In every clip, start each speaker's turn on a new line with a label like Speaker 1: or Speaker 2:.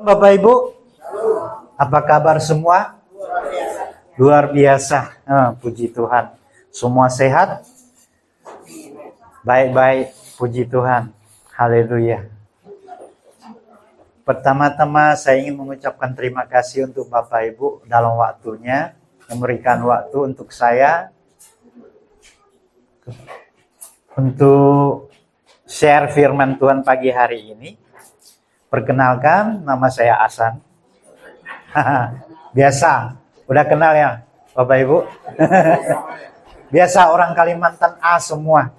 Speaker 1: Bapak Ibu, apa kabar semua? Luar biasa. Puji Tuhan. Semua sehat? Baik-baik, puji Tuhan. Haleluya. Pertama-tama saya ingin mengucapkan terima kasih untuk Bapak Ibu dalam waktunya, memberikan waktu untuk saya untuk share firman Tuhan pagi hari ini. Perkenalkan, nama saya Asan. Biasa, udah kenal ya Bapak Ibu? Biasa orang Kalimantan A semua.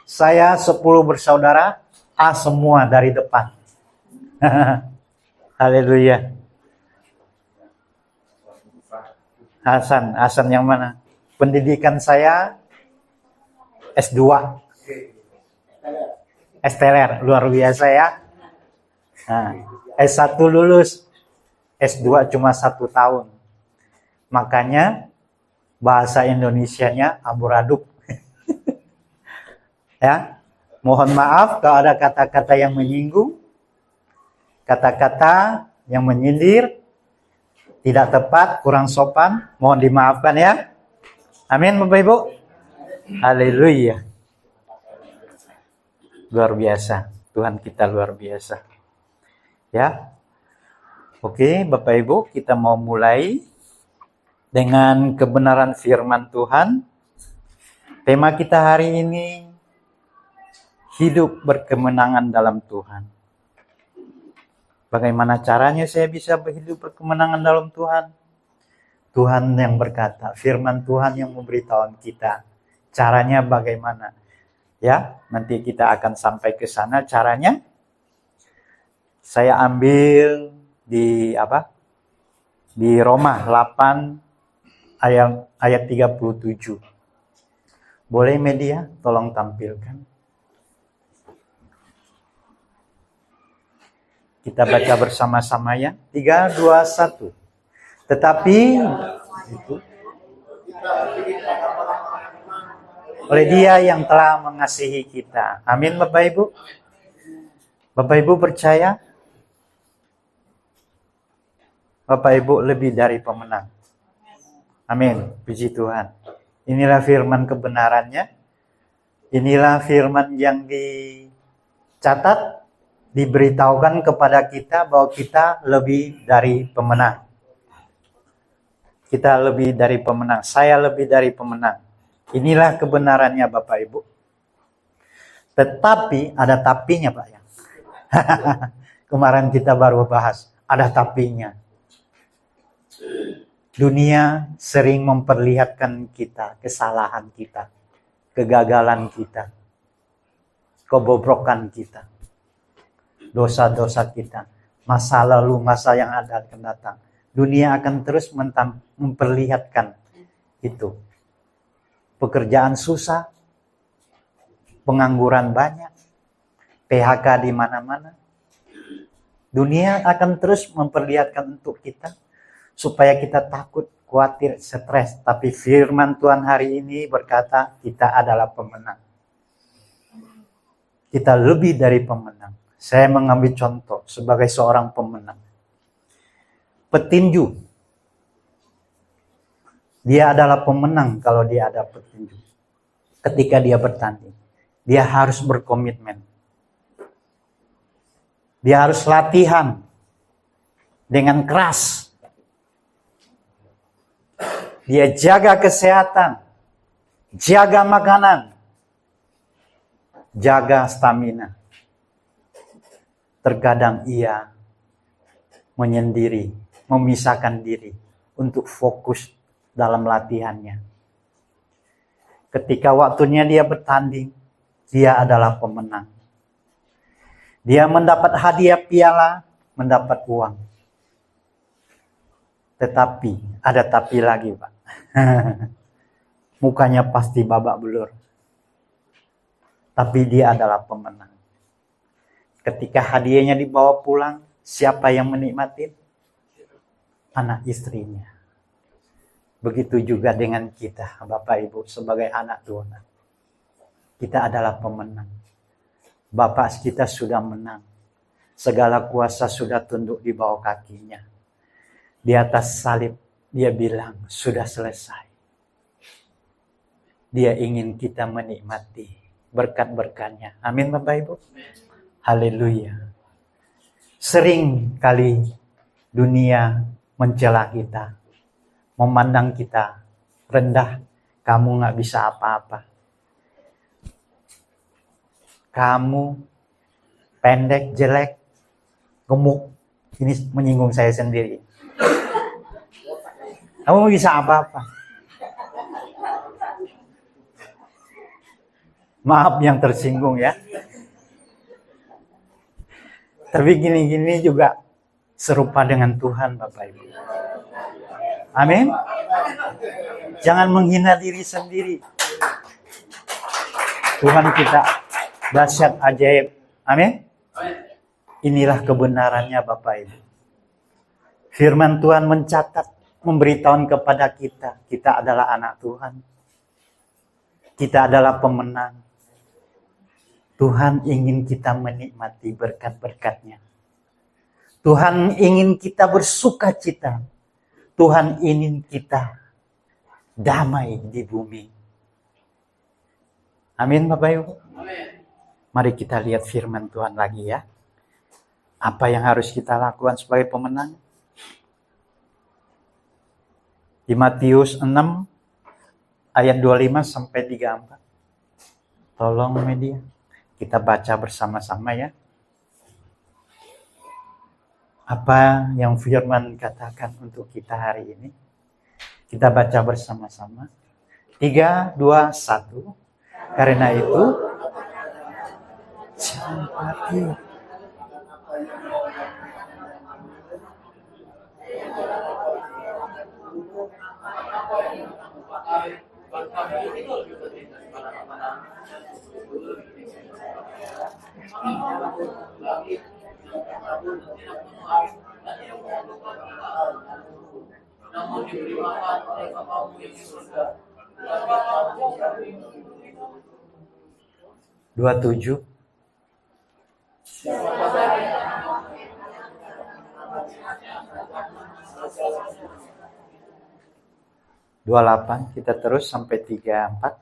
Speaker 1: Saya 10 bersaudara, A semua dari depan. Haleluya. Hasan yang mana? Pendidikan saya S2. Esteler, luar biasa ya. S1 lulus, S2 cuma 1 tahun. Makanya bahasa Indonesianya amburadul. Ya, mohon maaf kalau ada kata-kata yang menyinggung, kata-kata yang menyindir, tidak tepat, kurang sopan, mohon dimaafkan ya. Amin Bapak Ibu. Haleluya. Luar biasa, Tuhan kita luar biasa. Ya. Oke, Bapak Ibu, kita mau mulai dengan kebenaran firman Tuhan. Tema kita hari ini, hidup berkemenangan dalam Tuhan. Bagaimana caranya saya bisa berhidup berkemenangan dalam Tuhan? Tuhan yang berkata, firman Tuhan yang memberitahu kita caranya bagaimana. Ya, nanti kita akan sampai ke sana caranya. Saya ambil di Di Roma 8 ayat 37. Boleh media tolong tampilkan. Kita baca bersama-sama ya. 3, 2, 1. Tetapi oleh Dia yang telah mengasihi kita. Amin Bapak Ibu. Bapak Ibu percaya? Bapak Ibu lebih dari pemenang. Amin. Puji Tuhan. Inilah firman kebenarannya. Inilah firman yang dicatat, diberitahukan kepada kita bahwa kita lebih dari pemenang. Kita lebih dari pemenang. Saya lebih dari pemenang. Inilah kebenarannya Bapak Ibu. Tetapi ada tapinya Pak ya. Kemarin kita baru bahas, ada tapinya. Dunia sering memperlihatkan kita, kesalahan kita, kegagalan kita, kebobrokan kita, dosa-dosa kita, masa lalu, masa yang akan datang. Dunia akan terus memperlihatkan itu. Pekerjaan susah, pengangguran banyak, PHK di mana-mana. Dunia akan terus memperlihatkan untuk kita supaya kita takut, khawatir, stres. Tapi firman Tuhan hari ini berkata kita adalah pemenang. Kita lebih dari pemenang. Saya mengambil contoh sebagai seorang pemenang. Petinju. Dia adalah pemenang kalau dia ada petinju. Ketika dia bertanding. Dia harus berkomitmen. Dia harus latihan dengan keras. Dia jaga kesehatan. Jaga makanan. Jaga stamina. Terkadang ia menyendiri, memisahkan diri untuk fokus dalam latihannya. Ketika waktunya dia bertanding, dia adalah pemenang. Dia mendapat hadiah piala, mendapat uang. Tetapi, ada tapi lagi Pak. Mukanya pasti babak belur. Tapi dia adalah pemenang. Ketika hadiahnya dibawa pulang, siapa yang menikmati? Anak istrinya. Begitu juga dengan kita, Bapak Ibu, sebagai anak Tuhan. Kita adalah pemenang. Bapak kita sudah menang. Segala kuasa sudah tunduk di bawah kakinya. Di atas salib dia bilang, sudah selesai. Dia ingin kita menikmati berkat-berkatnya. Amin Bapak Ibu. Haleluya. Sering kali dunia mencela kita, memandang kita rendah. Kamu gak bisa apa-apa. Kamu pendek, jelek, gemuk. Ini menyinggung saya sendiri. Kamu bisa apa-apa. Maaf yang tersinggung ya. Tapi gini-gini juga serupa dengan Tuhan Bapak Ibu. Amin. Jangan menghina diri sendiri. Tuhan kita dahsyat ajaib. Amin. Inilah kebenarannya Bapak Ibu. Firman Tuhan mencatat, memberitahu kepada kita, kita adalah anak Tuhan. Kita adalah pemenang. Tuhan ingin kita menikmati berkat-berkat-Nya. Tuhan ingin kita bersuka cita. Tuhan ingin kita damai di bumi. Amin Bapak Ibu. Mari kita lihat firman Tuhan lagi ya. Apa yang harus kita lakukan sebagai pemenang? Di Matius 6 ayat 25 sampai 34. Tolong media. Kita baca bersama-sama ya. Apa yang firman katakan untuk kita hari ini? Kita baca bersama-sama. 3, 2, 1. Karena itu, jangan mati. Namun diberi makan oleh Bapamu yang di surga. 27. Dua 28 kita terus sampai 34.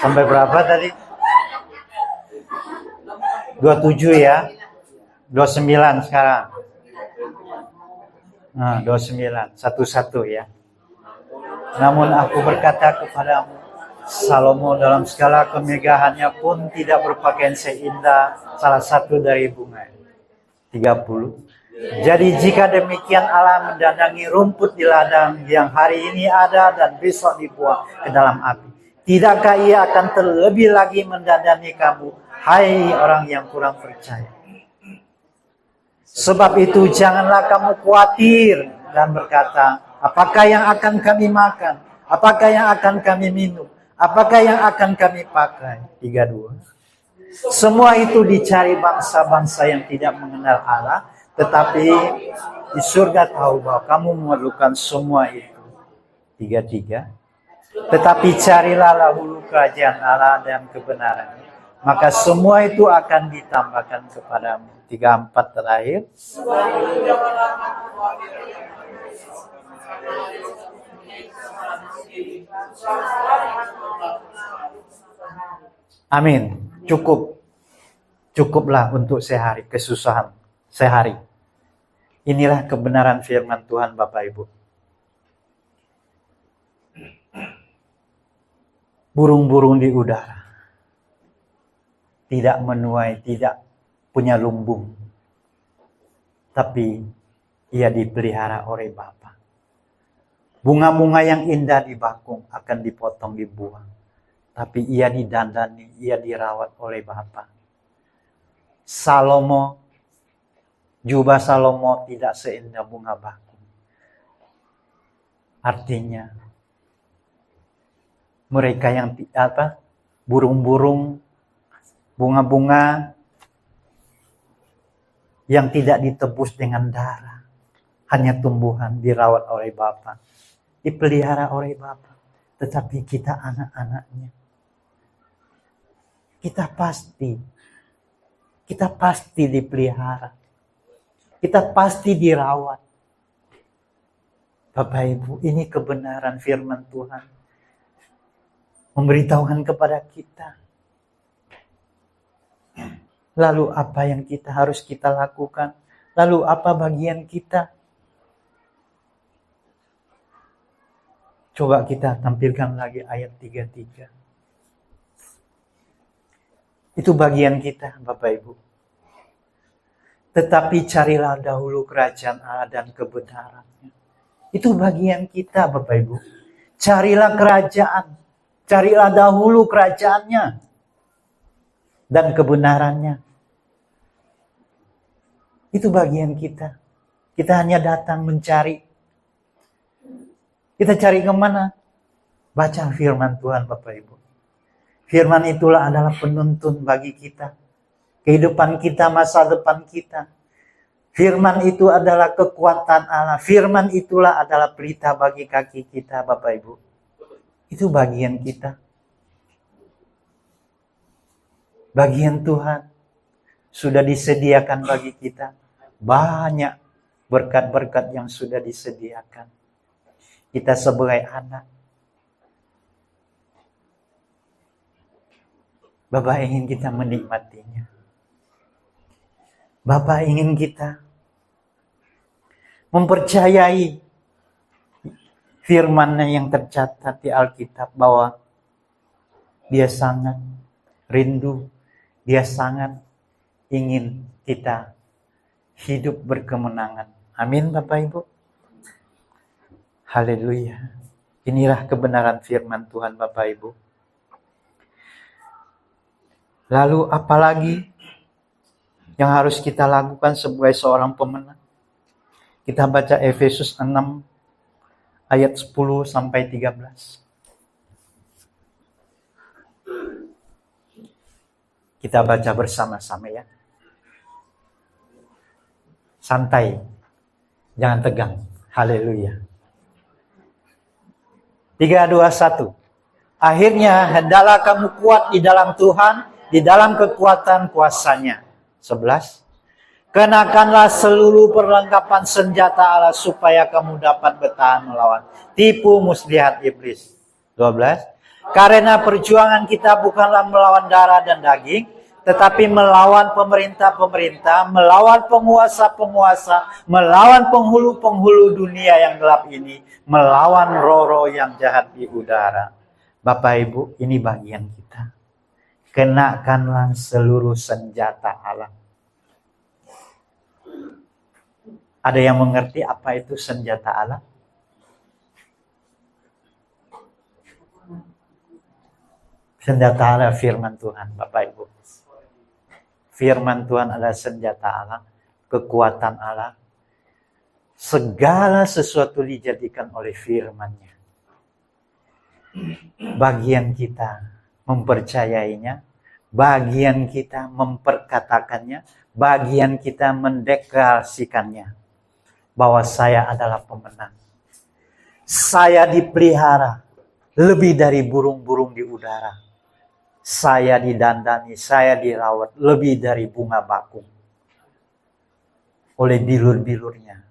Speaker 1: Sampai berapa tadi? 27 ya. 29 sekarang. Nah, 29 satu-satu ya. Namun aku berkata kepadamu, Salomo dalam segala kemegahannya pun tidak berpakaian seindah salah satu dari bunga. 30. Jadi jika demikian Allah mendandangi rumput di ladang yang hari ini ada dan besok dibuang ke dalam api, tidakkah ia akan terlebih lagi mendandani kamu, hai orang yang kurang percaya? Sebab itu janganlah kamu khawatir dan berkata, apakah yang akan kami makan? Apakah yang akan kami minum? Apakah yang akan kami pakai? 32. Semua itu dicari bangsa-bangsa yang tidak mengenal Allah, tetapi di surga tahu bahwa kamu memerlukan semua itu. 33. Tetapi carilah dahulu kerajaan Allah dan kebenarannya, maka semua itu akan ditambahkan kepadamu. 34 terakhir. Amin. Cukuplah untuk sehari kesusahan sehari. Inilah kebenaran firman Tuhan Bapak Ibu. Burung-burung di udara tidak menuai, tidak punya lumbung, tapi ia dipelihara oleh Bapa. Bunga-bunga yang indah di bakung akan dipotong, dibuang, tapi ia didandani, ia dirawat oleh Bapa. Jubah Salomo tidak seindah bunga bakung. Artinya mereka yang burung-burung bunga-bunga yang tidak ditebus dengan darah, hanya tumbuhan dirawat oleh Bapa, dipelihara oleh Bapa. Tetapi kita anak-anaknya, kita pasti dipelihara, kita pasti dirawat. Bapak Ibu, ini kebenaran firman Tuhan memberitahukan kepada kita. Lalu apa yang harus kita lakukan? Lalu apa bagian kita? Coba kita tampilkan lagi ayat 33. Itu bagian kita, Bapak Ibu. Tetapi carilah dahulu kerajaan Allah dan kebenarannya. Itu bagian kita, Bapak Ibu. Carilah kerajaan. Carilah dahulu kerajaannya dan kebenarannya. Itu bagian kita. Kita hanya datang mencari. Kita cari kemana? Baca firman Tuhan, Bapak Ibu. Firman itulah adalah penuntun bagi kita. Kehidupan kita, masa depan kita. Firman itu adalah kekuatan Allah. Firman itulah adalah pelita bagi kaki kita, Bapak Ibu. Itu bagian kita. Bagian Tuhan sudah disediakan bagi kita. Banyak berkat-berkat yang sudah disediakan. Kita sebagai anak. Bapak ingin kita menikmatinya. Bapak ingin kita mempercayai firman-Nya yang tercatat di Alkitab bahwa Dia sangat rindu, Dia sangat ingin kita hidup berkemenangan. Amin, Bapak Ibu. Haleluya. Inilah kebenaran firman Tuhan, Bapak Ibu. Lalu apalagi yang harus kita lakukan sebagai seorang pemenang? Kita baca Efesus 6 ayat 10 sampai 13. Kita baca bersama-sama ya. Santai. Jangan tegang. Haleluya. 3, 2, 1. Akhirnya hendaklah kamu kuat di dalam Tuhan, di dalam kekuatan kuasa-Nya. 11. Kenakanlah seluruh perlengkapan senjata Allah supaya kamu dapat bertahan melawan tipu muslihat iblis. 12. Karena perjuangan kita bukanlah melawan darah dan daging, tetapi melawan pemerintah-pemerintah, melawan penguasa-penguasa, melawan penghulu-penghulu dunia yang gelap ini, melawan roh-roh yang jahat di udara. Bapak Ibu, ini bagian kita. Kenakanlah seluruh senjata Allah. Ada yang mengerti apa itu senjata Allah? Senjata Allah firman Tuhan, Bapak Ibu. Firman Tuhan adalah senjata Allah, kekuatan Allah. Segala sesuatu dijadikan oleh firman-Nya. Bagian kita mempercayainya, bagian kita memperkatakannya, bagian kita mendeklarasikannya. Bahwa saya adalah pemenang. Saya dipelihara lebih dari burung-burung di udara. Saya didandani, saya dirawat lebih dari bunga bakung. Oleh bilur-bilurnya,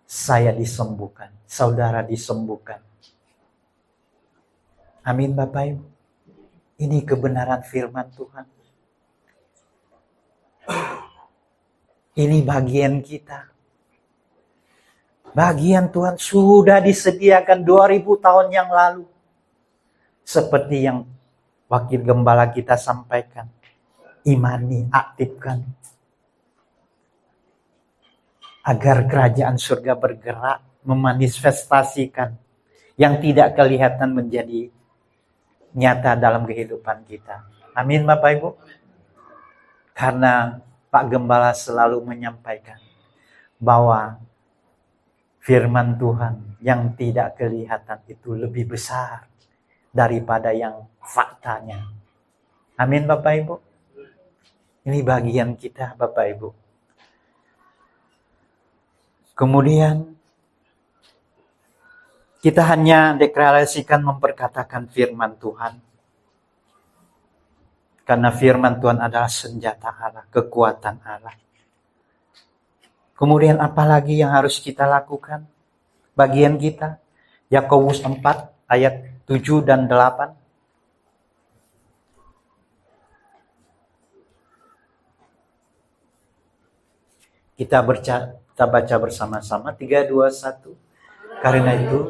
Speaker 1: saya disembuhkan, saudara disembuhkan. Amin, Bapak Ibu. Ini kebenaran firman Tuhan. Ini bagian kita. Bagian Tuhan sudah disediakan 2000 tahun yang lalu. Seperti yang Wakil Gembala kita sampaikan. Imani, aktifkan. Agar kerajaan surga bergerak, memanifestasikan yang tidak kelihatan menjadi nyata dalam kehidupan kita. Amin, Bapak Ibu. Karena Pak Gembala selalu menyampaikan bahwa firman Tuhan yang tidak kelihatan itu lebih besar daripada yang faktanya. Amin, Bapak Ibu. Ini bagian kita, Bapak Ibu. Kemudian kita hanya deklarasikan memperkatakan firman Tuhan. Karena firman Tuhan adalah senjata Allah, kekuatan Allah. Kemudian apalagi yang harus kita lakukan? Bagian kita, Yakobus 4 ayat 7 dan 8. Kita baca bersama-sama 3, 2, 1. Karena itu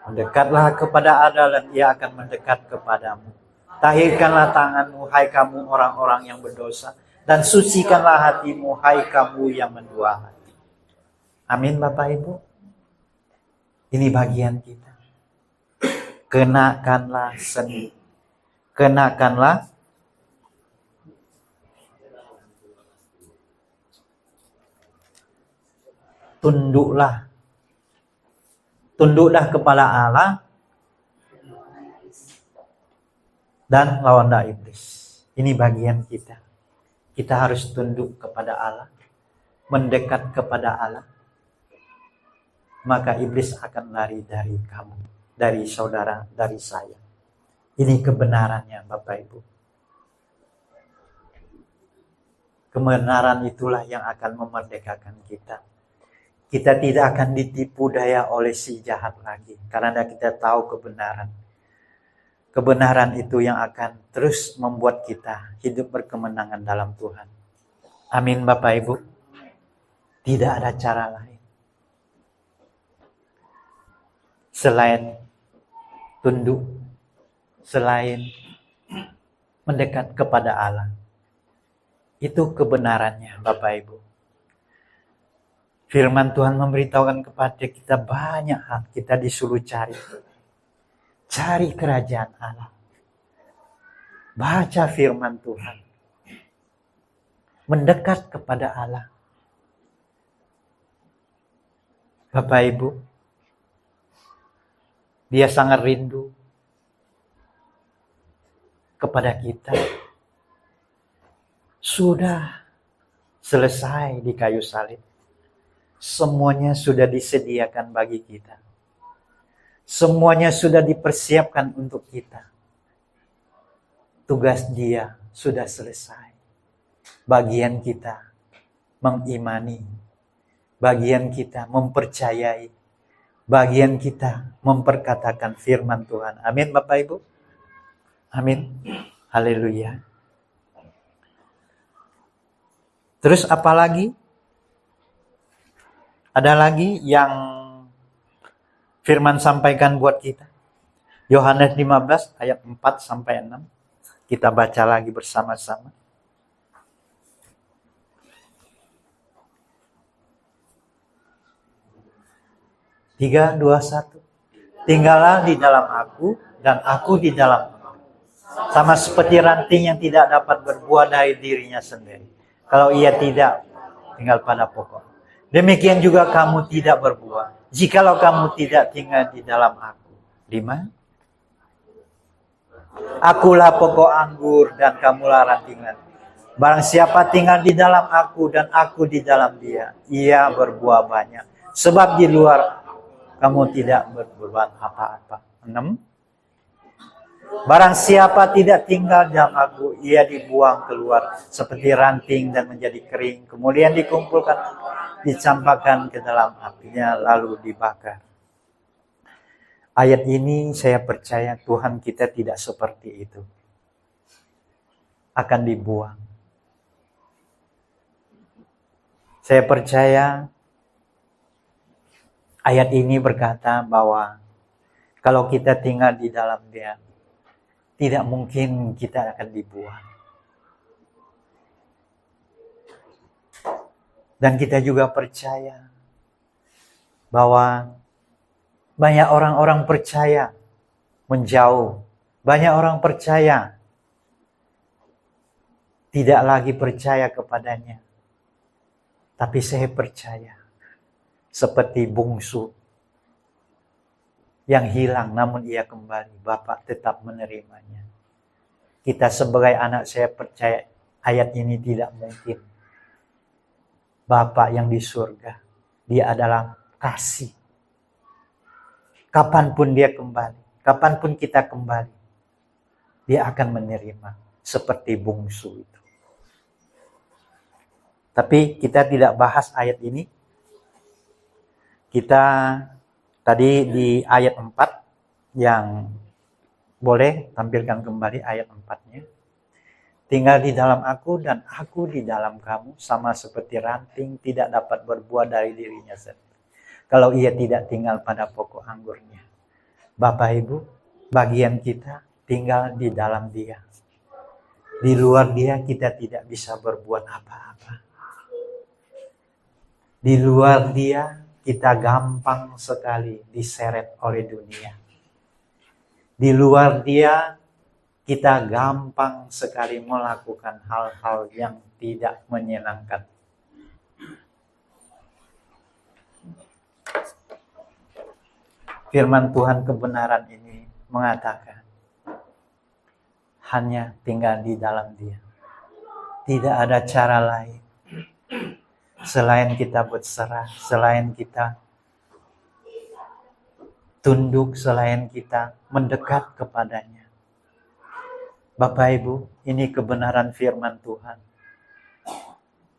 Speaker 1: mendekatlah kepada Allah dan Ia akan mendekat kepadamu. Tahirkanlah tanganmu, hai kamu orang-orang yang berdosa, dan sucikanlah hatimu, hai kamu yang mendua hati. Amin, Bapak Ibu. Ini bagian kita. Kenakanlah seni. Kenakanlah tunduklah kepada Allah dan lawanlah iblis. Ini bagian kita. Kita harus tunduk kepada Allah, mendekat kepada Allah. Maka iblis akan lari dari kamu, dari saudara, dari saya. Ini kebenarannya, Bapak Ibu. Kebenaran itulah yang akan memerdekakan kita. Kita tidak akan ditipu daya oleh si jahat lagi. Karena kita tahu kebenaran. Kebenaran itu yang akan terus membuat kita hidup berkemenangan dalam Tuhan. Amin, Bapak Ibu. Tidak ada cara lain selain tunduk, selain mendekat kepada Allah. Itu kebenarannya, Bapak Ibu. Firman Tuhan memberitahukan kepada kita banyak hal. Kita disuruh cari. Cari kerajaan Allah. Baca firman Tuhan. Mendekat kepada Allah. Bapak Ibu, Dia sangat rindu kepada kita. Sudah selesai di kayu salib. Semuanya sudah disediakan bagi kita. Semuanya sudah dipersiapkan untuk kita. Tugas Dia sudah selesai. Bagian kita mengimani. Bagian kita mempercayai. Bagian kita memperkatakan firman Tuhan. Amin, Bapak Ibu. Amin. Haleluya. Terus apa lagi? Ada lagi yang firman sampaikan buat kita. Yohanes 15 ayat 4 sampai 6. Kita baca lagi bersama-sama. 3, 2, 1. Tinggallah di dalam aku dan aku di dalam kamu. Sama seperti ranting yang tidak dapat berbuah dari dirinya sendiri. Kalau ia tidak tinggal pada pokok. Demikian juga kamu tidak berbuah. Jikalau kamu tidak tinggal di dalam aku. 5. Akulah pokok anggur dan kamulah rantingan. Barang siapa tinggal di dalam aku dan aku di dalam dia, ia berbuah banyak. Sebab di luar kamu tidak berbuat apa-apa. 6. Barang siapa tidak tinggal dalam aku, ia dibuang keluar seperti ranting dan menjadi kering. Kemudian dikumpulkan, dicampakkan ke dalam apinya, lalu dibakar. Ayat ini saya percaya Tuhan kita tidak seperti itu. Akan dibuang. Saya percaya ayat ini berkata bahwa kalau kita tinggal di dalam Dia, tidak mungkin kita akan dibuang. Dan kita juga percaya bahwa banyak orang-orang percaya menjauh. Banyak orang percaya tidak lagi percaya kepadanya. Tapi saya percaya seperti bungsu. yang hilang namun ia kembali, Bapa tetap menerimanya. Kita sebagai anak, saya percaya ayat ini tidak mungkin. Bapa yang di surga, dia adalah kasih. Kapanpun dia kembali, kapanpun kita kembali, dia akan menerima seperti bungsu itu. Tapi kita tidak bahas ayat ini. Kita tadi di ayat 4 yang boleh tampilkan kembali ayat 4-nya. Tinggal di dalam aku dan aku di dalam kamu, sama seperti ranting tidak dapat berbuah dari dirinya sendiri kalau ia tidak tinggal pada pokok anggurnya. Bapak Ibu, bagian kita tinggal di dalam Dia. Di luar Dia kita tidak bisa berbuat apa-apa. Di luar Dia kita gampang sekali diseret oleh dunia. Di luar Dia kita gampang sekali melakukan hal-hal yang tidak menyenangkan. Firman Tuhan kebenaran ini mengatakan, hanya tinggal di dalam Dia. Tidak ada cara lain selain kita berserah, selain kita tunduk, selain kita mendekat kepadanya. Bapak Ibu, ini kebenaran firman Tuhan.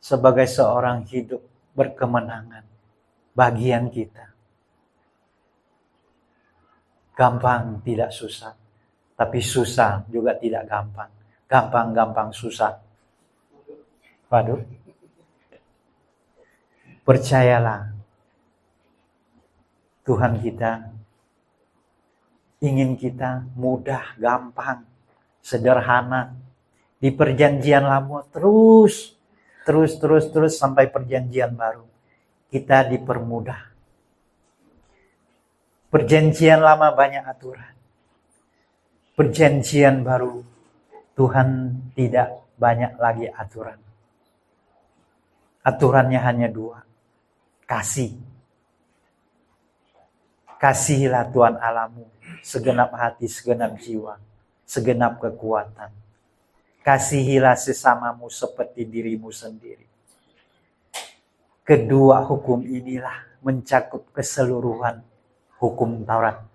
Speaker 1: Sebagai seorang hidup berkemenangan, bagian kita. Gampang tidak susah, tapi susah juga tidak gampang. Gampang-gampang susah. Waduh. Percayalah, Tuhan kita ingin kita mudah, gampang, sederhana. Di perjanjian lama terus sampai perjanjian baru. Kita dipermudah. Perjanjian lama banyak aturan. Perjanjian baru Tuhan tidak banyak lagi aturan. Aturannya hanya 2. Kasih. Kasihilah Tuhan Allahmu segenap hati, segenap jiwa, segenap kekuatan. Kasihilah sesamamu seperti dirimu sendiri. Kedua hukum inilah mencakup keseluruhan hukum Taurat.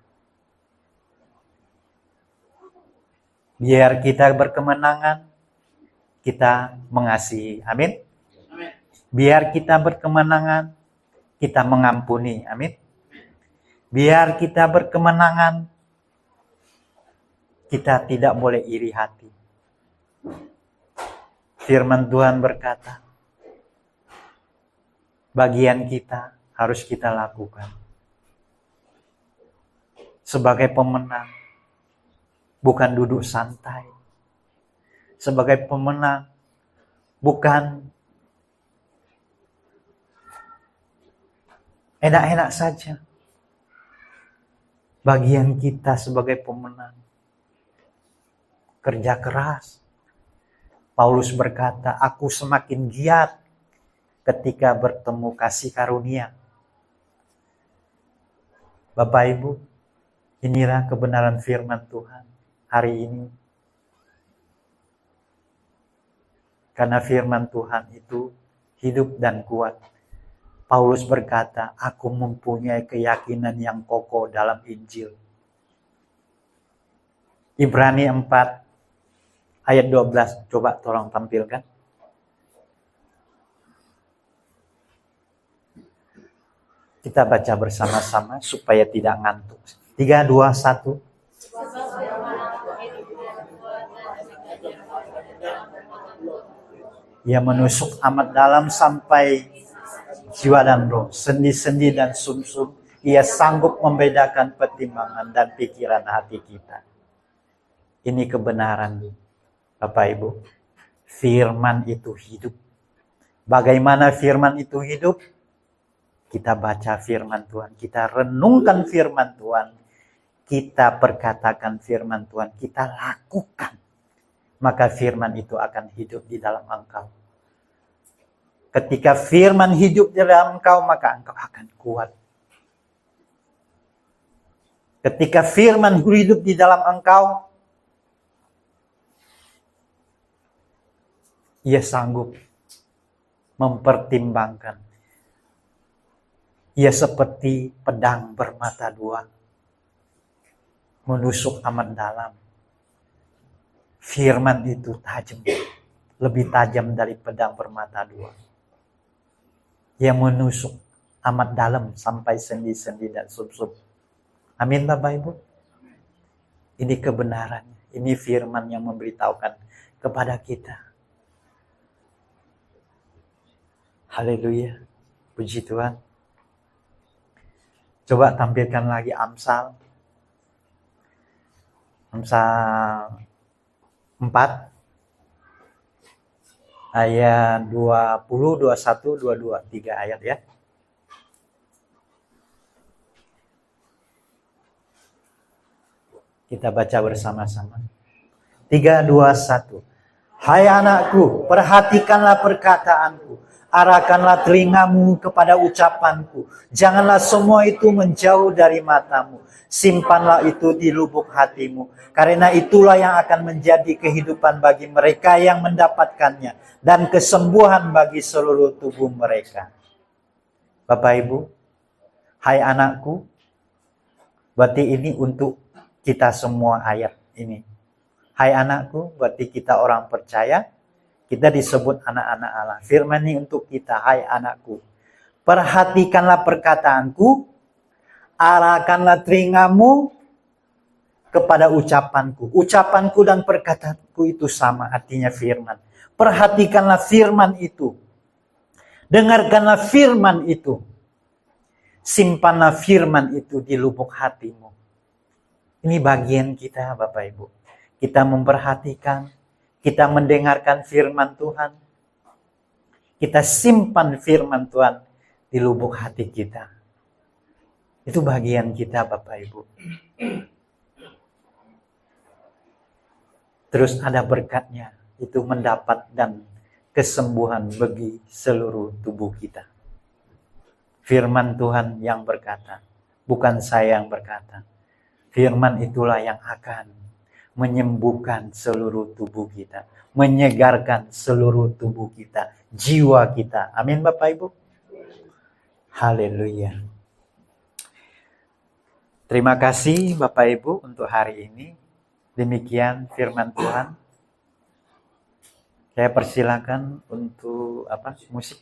Speaker 1: Biar kita berkemenangan, kita mengasihi. Amin. Biar kita berkemenangan, kita mengampuni. Amin. Biar kita berkemenangan, kita tidak boleh iri hati. Firman Tuhan berkata, bagian kita harus kita lakukan. Sebagai pemenang, bukan duduk santai. Sebagai pemenang, bukan enak-enak saja. Bagian kita sebagai pemenang, kerja keras. Paulus berkata, aku semakin giat ketika bertemu kasih karunia. Bapak Ibu, inilah kebenaran firman Tuhan hari ini. Karena firman Tuhan itu hidup dan kuat. Paulus berkata, aku mempunyai keyakinan yang kokoh dalam Injil. Ibrani 4 ayat 12, coba tolong tampilkan. Kita baca bersama-sama supaya tidak ngantuk. 3, 2, 1. Ia menusuk amat dalam sampai jiwa dan roh, sendi-sendi dan sumsum. Ia sanggup membedakan pertimbangan dan pikiran hati kita. Ini kebenaran, Bapak Ibu. Firman itu hidup. Bagaimana firman itu hidup? Kita baca firman Tuhan, kita renungkan firman Tuhan, kita perkatakan firman Tuhan, kita lakukan. Maka firman itu akan hidup di dalam engkau. Ketika firman hidup di dalam engkau, maka engkau akan kuat. Ketika firman hidup di dalam engkau, ia sanggup mempertimbangkan. Ia seperti pedang bermata dua, menusuk amat dalam. Firman itu tajam, lebih tajam dari pedang bermata dua. Yang menusuk amat dalam sampai sendi-sendi dan sub-sub. Amin Bapak Ibu. Ini kebenarannya. Ini firman yang memberitahukan kepada kita. Haleluya. Puji Tuhan. Coba tampilkan lagi Amsal. Amsal 4. Ayat 20, 21, 22. 3 ayat ya. Kita baca bersama-sama. 3, 2, 1. Hai anakku, perhatikanlah perkataanku. Arahkanlah telingamu kepada ucapanku. Janganlah semua itu menjauh dari matamu. Simpanlah itu di lubuk hatimu. Karena itulah yang akan menjadi kehidupan bagi mereka yang mendapatkannya. Dan kesembuhan bagi seluruh tubuh mereka. Bapak Ibu, hai anakku, berarti ini untuk kita semua ayat ini. Hai anakku, berarti kita orang percaya. Kita disebut anak-anak Allah. Firman ini untuk kita, hai anakku. Perhatikanlah perkataanku. Arahkanlah telingamu kepada ucapanku. Ucapanku dan perkataanku itu sama, artinya firman. Perhatikanlah firman itu. Dengarkanlah firman itu. Simpanlah firman itu di lubuk hatimu. Ini bagian kita Bapak Ibu. Kita memperhatikan. Kita mendengarkan firman Tuhan. Kita simpan firman Tuhan di lubuk hati kita. Itu bagian kita Bapak Ibu. Terus ada berkatnya. Itu mendapat dan kesembuhan bagi seluruh tubuh kita. Firman Tuhan yang berkata. Bukan saya yang berkata. Firman itulah yang akan menyembuhkan seluruh tubuh kita. Menyegarkan seluruh tubuh kita. Jiwa kita. Amin Bapak Ibu. Haleluya. Terima kasih Bapak Ibu untuk hari ini. Demikian firman Tuhan. Saya persilakan untuk musik.